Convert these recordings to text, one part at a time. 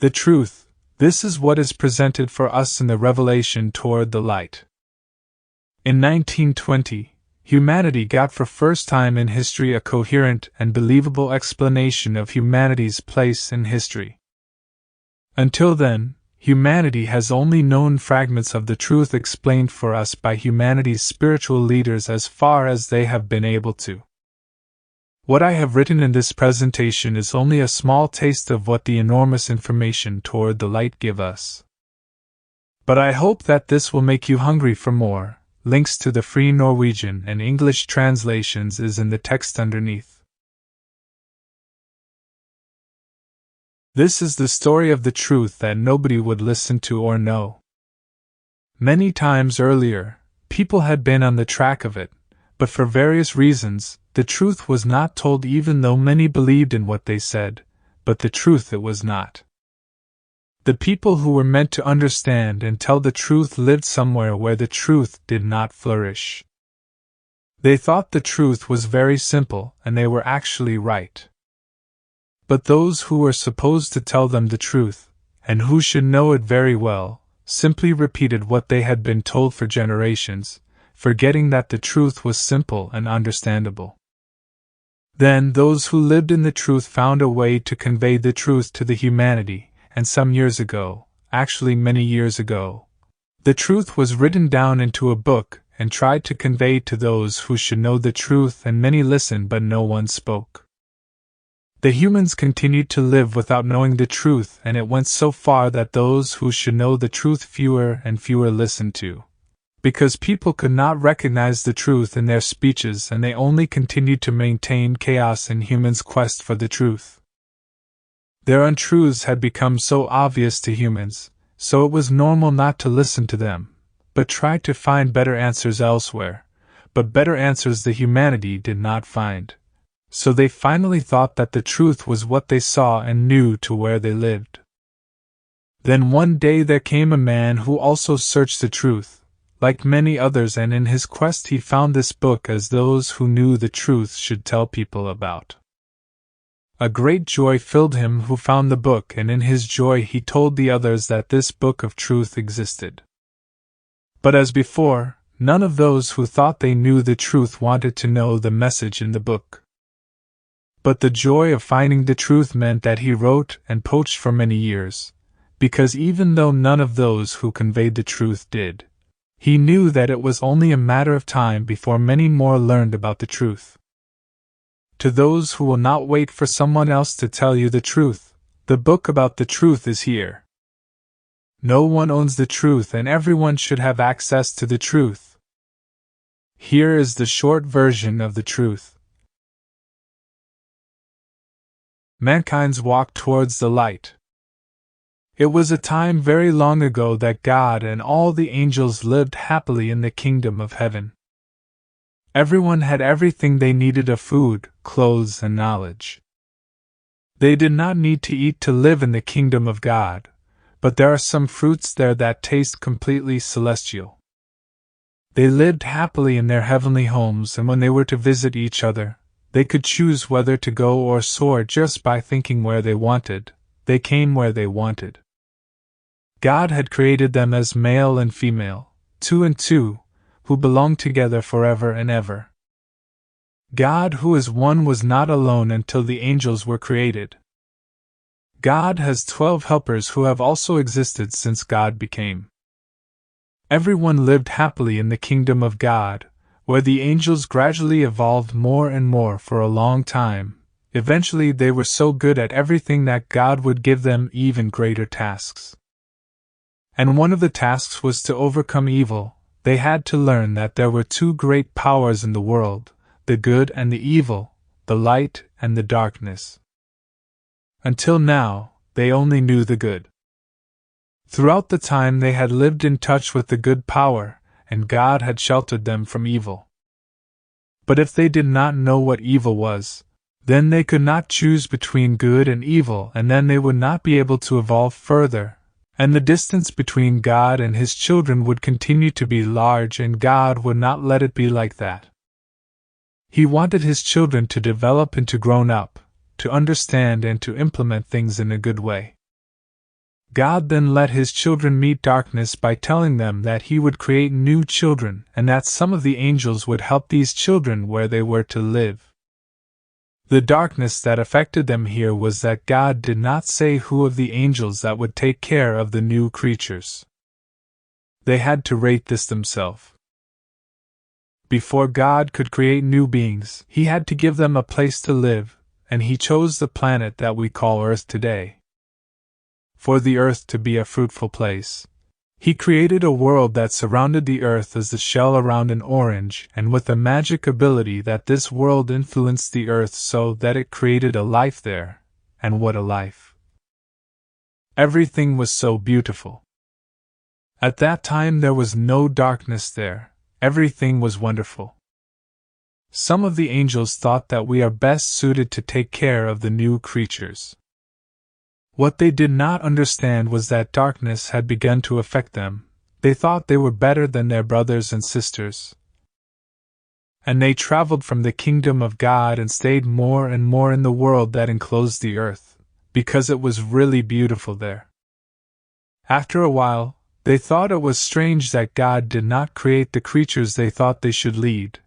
The truth, this is what is presented for us in the revelation toward the light. In 1920, humanity got for first time in history a coherent and believable explanation of humanity's place in history. Until then, humanity has only known fragments of the truth explained for us by humanity's spiritual leaders as far as they have been able to. What I have written in this presentation is only a small taste of what the enormous information toward the light give us. But I hope that this will make you hungry for more. Links to the free Norwegian and English translations is in the text underneath. This is the story of the truth that nobody would listen to or know. Many times earlier, people had been on the track of it, but for various reasons, the truth was not told even though many believed in what they said, but the truth it was not. The people who were meant to understand and tell the truth lived somewhere where the truth did not flourish. They thought the truth was very simple, and they were actually right. But those who were supposed to tell them the truth, and who should know it very well, simply repeated what they had been told for generations, forgetting that the truth was simple and understandable. Then those who lived in the truth found a way to convey the truth to the humanity. And some years ago, actually many years ago, the truth was written down into a book and tried to convey to those who should know the truth, and many listened but no one spoke. The humans continued to live without knowing the truth, and it went so far that those who should know the truth fewer and fewer listened to. Because people could not recognize the truth in their speeches, and they only continued to maintain chaos in humans' quest for the truth. Their untruths had become so obvious to humans, so it was normal not to listen to them, but try to find better answers elsewhere, but better answers the humanity did not find. So they finally thought that the truth was what they saw and knew to where they lived. Then one day there came a man who also searched the truth, like many others, and in his quest he found this book as those who knew the truth should tell people about. A great joy filled him who found the book, and in his joy he told the others that this book of truth existed. But as before, none of those who thought they knew the truth wanted to know the message in the book. But the joy of finding the truth meant that he wrote and poached for many years, because even though none of those who conveyed the truth did, he knew that it was only a matter of time before many more learned about the truth. To those who will not wait for someone else to tell you the truth, the book about the truth is here. No one owns the truth, and everyone should have access to the truth. Here is the short version of the truth. Mankind's walk towards the light. It was a time very long ago that God and all the angels lived happily in the kingdom of heaven. Everyone had everything they needed of food, clothes, and knowledge. They did not need to eat to live in the kingdom of God, but there are some fruits there that taste completely celestial. They lived happily in their heavenly homes, and when they were to visit each other, they could choose whether to go or soar just by thinking where they wanted. They came where they wanted. God had created them as male and female, 2 and 2, who belong together forever and ever. God, who is one, was not alone until the angels were created. God has 12 helpers who have also existed since God became. Everyone lived happily in the kingdom of God, where the angels gradually evolved more and more for a long time. Eventually they were so good at everything that God would give them even greater tasks. And one of the tasks was to overcome evil. They had to learn that there were 2 great powers in the world, the good and the evil, the light and the darkness. Until now, they only knew the good. Throughout the time they had lived in touch with the good power, and God had sheltered them from evil. But if they did not know what evil was, then they could not choose between good and evil, and then they would not be able to evolve further. And the distance between God and His children would continue to be large, and God would not let it be like that. He wanted His children to develop into grown up, to understand and to implement things in a good way. God then let his children meet darkness by telling them that he would create new children and that some of the angels would help these children where they were to live. The darkness that affected them here was that God did not say who of the angels that would take care of the new creatures. They had to rate this themselves. Before God could create new beings, he had to give them a place to live, and he chose the planet that we call Earth today. For the Earth to be a fruitful place, he created a world that surrounded the Earth as the shell around an orange, and with the magic ability that this world influenced the Earth so that it created a life there. And what a life! Everything was so beautiful. At that time there was no darkness there, everything was wonderful. Some of the angels thought that we are best suited to take care of the new creatures. What they did not understand was that darkness had begun to affect them. They thought they were better than their brothers and sisters. And they traveled from the kingdom of God and stayed more and more in the world that enclosed the earth, because it was really beautiful there. After a while, they thought it was strange that God did not create the creatures they thought they should lead,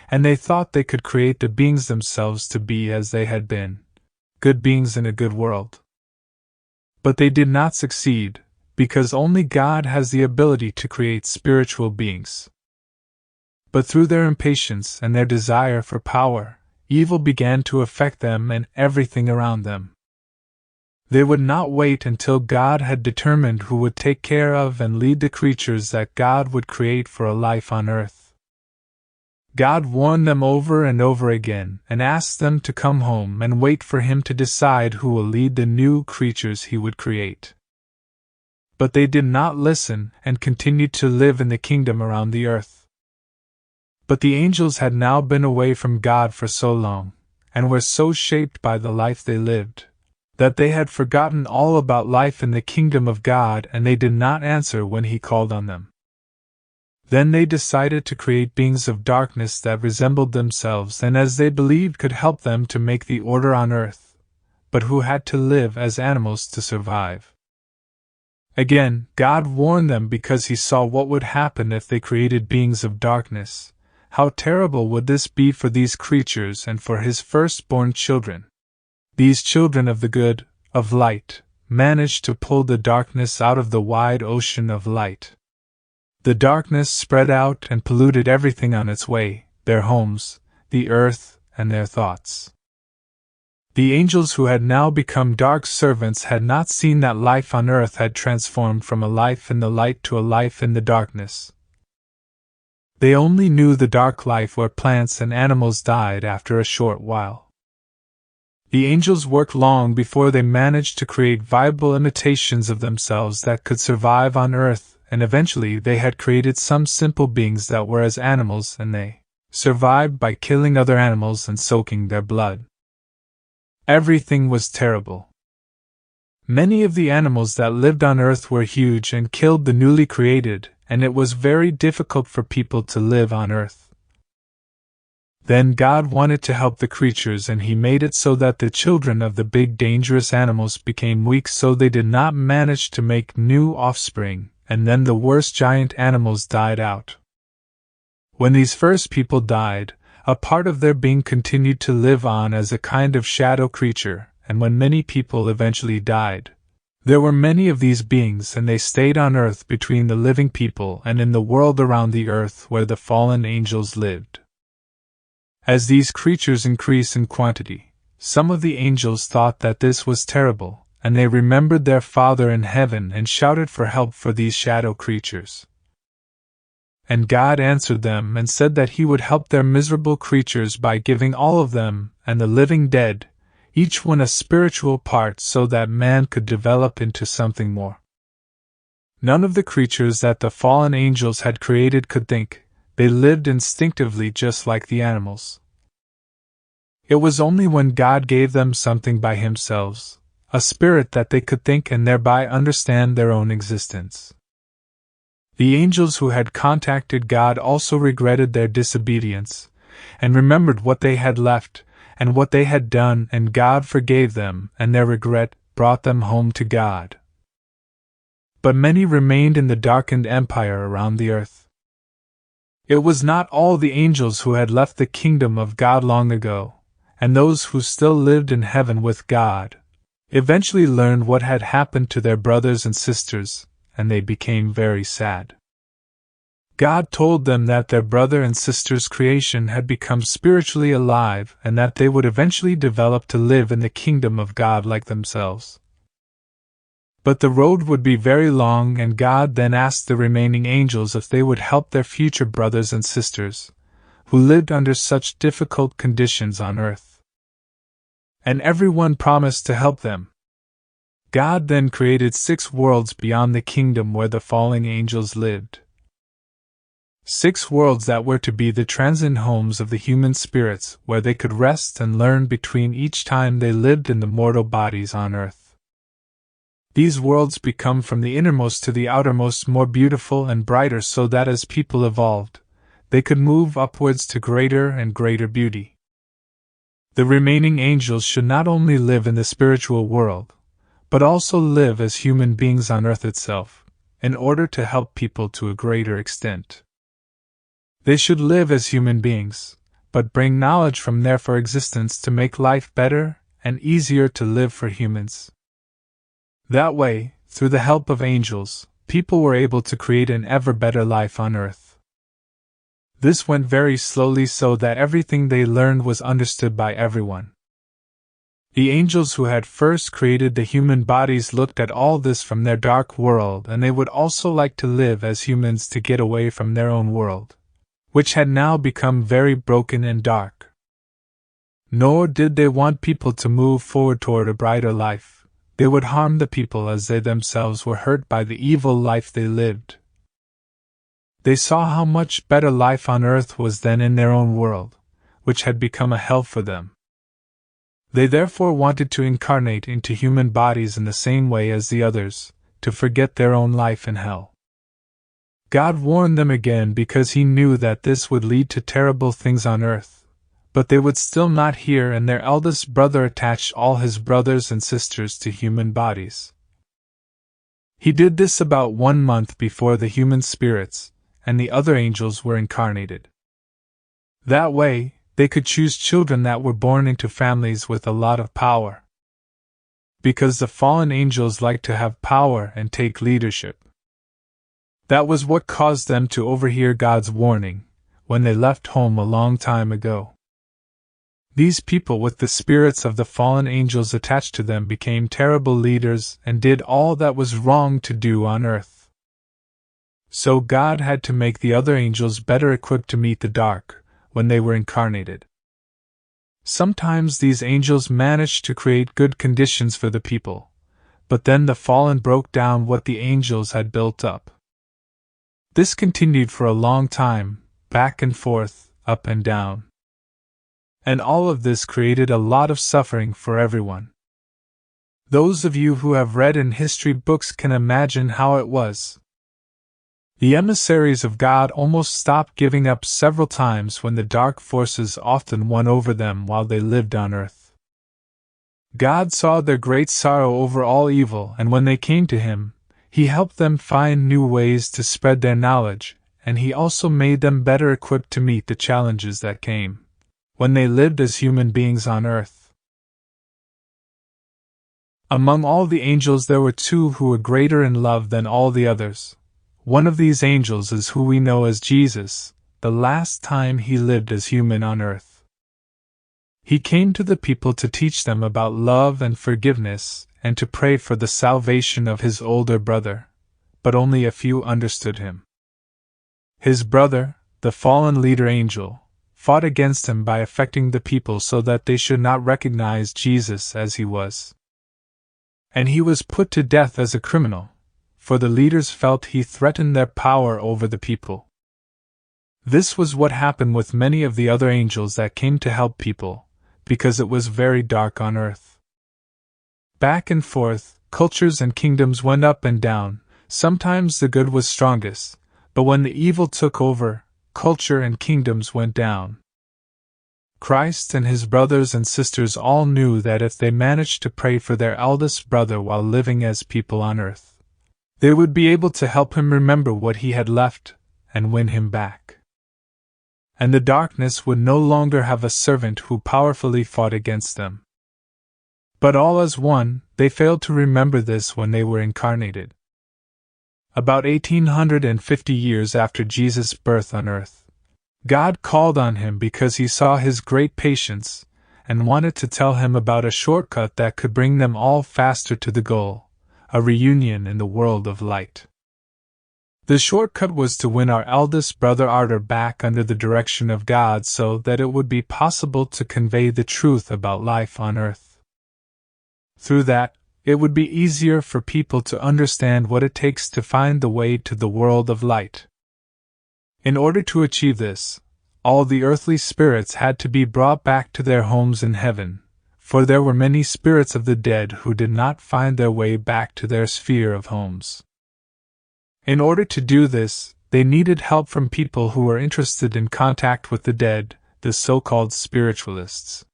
and they thought they could create the beings themselves to be as they had been, good beings in a good world. But they did not succeed, because only God has the ability to create spiritual beings. But through their impatience and their desire for power, evil began to affect them and everything around them. They would not wait until God had determined who would take care of and lead the creatures that God would create for a life on earth. God warned them over and over again and asked them to come home and wait for him to decide who will lead the new creatures he would create. But they did not listen and continued to live in the kingdom around the earth. But the angels had now been away from God for so long, and were so shaped by the life they lived, that they had forgotten all about life in the kingdom of God, and they did not answer when he called on them. Then they decided to create beings of darkness that resembled themselves and as they believed could help them to make the order on earth, but who had to live as animals to survive. Again, God warned them because he saw what would happen if they created beings of darkness. How terrible would this be for these creatures and for his firstborn children? These children of the good, of light, managed to pull the darkness out of the wide ocean of light. The darkness spread out and polluted everything on its way, their homes, the earth, and their thoughts. The angels who had now become dark servants had not seen that life on earth had transformed from a life in the light to a life in the darkness. They only knew the dark life where plants and animals died after a short while. The angels worked long before they managed to create viable imitations of themselves that could survive on earth, and eventually they had created some simple beings that were as animals, and they survived by killing other animals and soaking their blood. Everything was terrible. Many of the animals that lived on earth were huge and killed the newly created, and it was very difficult for people to live on earth. Then God wanted to help the creatures, and he made it so that the children of the big dangerous animals became weak, so they did not manage to make new offspring, and then the worst giant animals died out. When these first people died, a part of their being continued to live on as a kind of shadow creature, and when many people eventually died, there were many of these beings, and they stayed on earth between the living people and in the world around the earth where the fallen angels lived. As these creatures increased in quantity, some of the angels thought that this was terrible, and they remembered their Father in heaven and shouted for help for these shadow creatures. And God answered them and said that he would help their miserable creatures by giving all of them, and the living dead, each one a spiritual part so that man could develop into something more. None of the creatures that the fallen angels had created could think. They lived instinctively just like the animals. It was only when God gave them something by himself, a spirit, that they could think and thereby understand their own existence. The angels who had contacted God also regretted their disobedience, and remembered what they had left, and what they had done, and God forgave them, and their regret brought them home to God. but many remained in the darkened empire around the earth. It was not all the angels who had left the kingdom of God long ago, and those who still lived in heaven with God eventually learned what had happened to their brothers and sisters, and they became very sad. God told them that their brother and sister's creation had become spiritually alive and that they would eventually develop to live in the kingdom of God like themselves. But the road would be very long, and God then asked the remaining angels if they would help their future brothers and sisters, who lived under such difficult conditions on earth. And everyone promised to help them. God then created 6 worlds beyond the kingdom where the fallen angels lived. 6 worlds that were to be the transient homes of the human spirits, where they could rest and learn between each time they lived in the mortal bodies on earth. These worlds become from the innermost to the outermost more beautiful and brighter, so that as people evolved, they could move upwards to greater and greater beauty. The remaining angels should not only live in the spiritual world, but also live as human beings on earth itself, in order to help people to a greater extent. They should live as human beings, but bring knowledge from there for existence to make life better and easier to live for humans. That way, through the help of angels, people were able to create an ever better life on earth. This went very slowly so that everything they learned was understood by everyone. The angels who had first created the human bodies looked at all this from their dark world, and they would also like to live as humans to get away from their own world, which had now become very broken and dark. Nor did they want people to move forward toward a brighter life. They would harm the people as they themselves were hurt by the evil life they lived. They saw how much better life on earth was than in their own world, which had become a hell for them. They therefore wanted to incarnate into human bodies in the same way as the others, to forget their own life in hell. God warned them again because he knew that this would lead to terrible things on earth, but they would still not hear, and their eldest brother attached all his brothers and sisters to human bodies. He did this about 1 month before the human spirits and the other angels were incarnated. That way, they could choose children that were born into families with a lot of power. Because the fallen angels like to have power and take leadership. That was what caused them to overhear God's warning when they left home a long time ago. These people with the spirits of the fallen angels attached to them became terrible leaders and did all that was wrong to do on earth. So God had to make the other angels better equipped to meet the dark when they were incarnated. Sometimes these angels managed to create good conditions for the people, but then the fallen broke down what the angels had built up. This continued for a long time, back and forth, up and down. And all of this created a lot of suffering for everyone. Those of you who have read in history books can imagine how it was. The emissaries of God almost stopped giving up several times when the dark forces often won over them while they lived on earth. God saw their great sorrow over all evil, and when they came to him, he helped them find new ways to spread their knowledge, and he also made them better equipped to meet the challenges that came when they lived as human beings on earth. Among all the angels there were 2 who were greater in love than all the others. One of these angels is who we know as Jesus, the last time he lived as human on earth. He came to the people to teach them about love and forgiveness, and to pray for the salvation of his older brother, but only a few understood him. His brother, the fallen leader angel, fought against him by affecting the people so that they should not recognize Jesus as he was. And he was put to death as a criminal, for the leaders felt he threatened their power over the people. This was what happened with many of the other angels that came to help people, because it was very dark on earth. Back and forth, cultures and kingdoms went up and down. Sometimes the good was strongest, but when the evil took over, culture and kingdoms went down. Christ and his brothers and sisters all knew that if they managed to pray for their eldest brother while living as people on earth, They would be able to help him remember what he had left and win him back. And the darkness would no longer have a servant who powerfully fought against them. But all as one, they failed to remember this when they were incarnated. About 1850 years after Jesus' birth on earth, God called on him because he saw his great patience and wanted to tell him about a shortcut that could bring them all faster to the goal, a reunion in the world of light. The shortcut was to win our eldest brother Arthur back under the direction of God so that it would be possible to convey the truth about life on earth. Through that, it would be easier for people to understand what it takes to find the way to the world of light. In order to achieve this, all the earthly spirits had to be brought back to their homes in heaven, for there were many spirits of the dead who did not find their way back to their sphere of homes. In order to do this, they needed help from people who were interested in contact with the dead, the so-called spiritualists.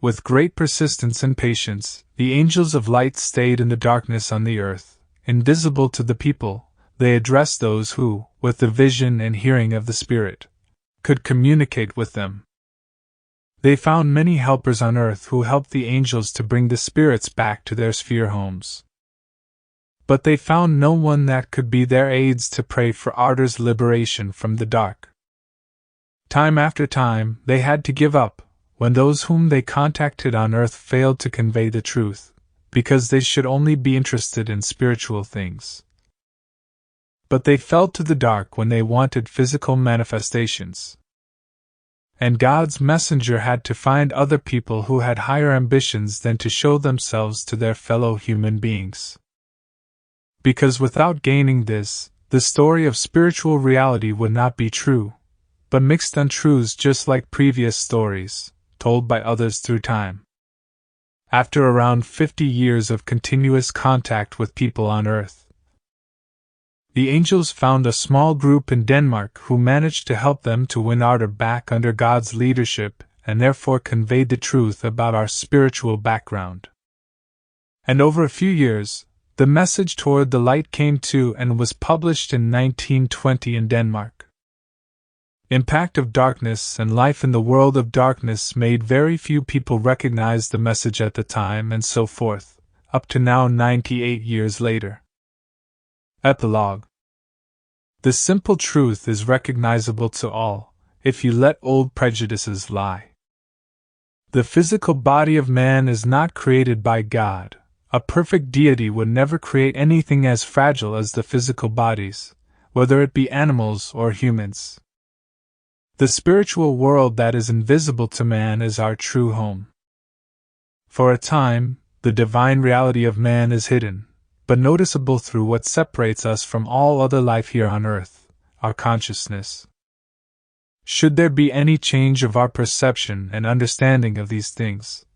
With great persistence and patience, the angels of light stayed in the darkness on the earth, invisible to the people. They addressed those who, with the vision and hearing of the Spirit, could communicate with them. They found many helpers on earth who helped the angels to bring the spirits back to their sphere homes. But they found no one that could be their aides to pray for Arthur's liberation from the dark. Time after time, they had to give up, when those whom they contacted on earth failed to convey the truth, because they should only be interested in spiritual things. But they fell to the dark when they wanted physical manifestations. And God's messenger had to find other people who had higher ambitions than to show themselves to their fellow human beings. Because without gaining this, the story of spiritual reality would not be true, but mixed untruths just like previous stories, told by others through time. After around 50 years of continuous contact with people on earth, the angels found a small group in Denmark who managed to help them to win Arthur back under God's leadership and therefore conveyed the truth about our spiritual background. And over a few years, the message toward the light came to and was published in 1920 in Denmark. Impact of darkness and life in the world of darkness made very few people recognize the message at the time and so forth, up to now 98 years later. Epilogue. The simple truth is recognizable to all, if you let old prejudices lie. The physical body of man is not created by God. A perfect deity would never create anything as fragile as the physical bodies, whether it be animals or humans. The spiritual world that is invisible to man is our true home. For a time, the divine reality of man is hidden, but noticeable through what separates us from all other life here on earth, our consciousness. Should there be any change of our perception and understanding of these things,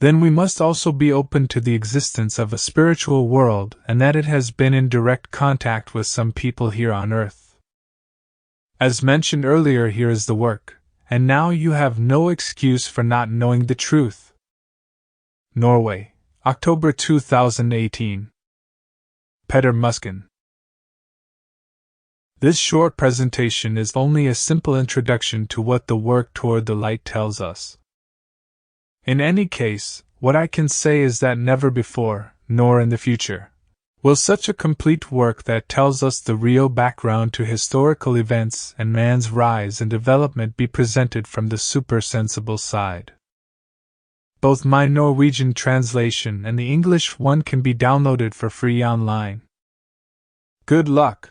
then we must also be open to the existence of a spiritual world and that it has been in direct contact with some people here on earth. As mentioned earlier, here is the work, and now you have no excuse for not knowing the truth. Norway, October 2018. Peter Musken. This short presentation is only a simple introduction to what the work toward the light tells us. In any case, what I can say is that never before, nor in the future, will such a complete work that tells us the real background to historical events and man's rise and development be presented from the supersensible side. Both my Norwegian translation and the English one can be downloaded for free online. Good luck!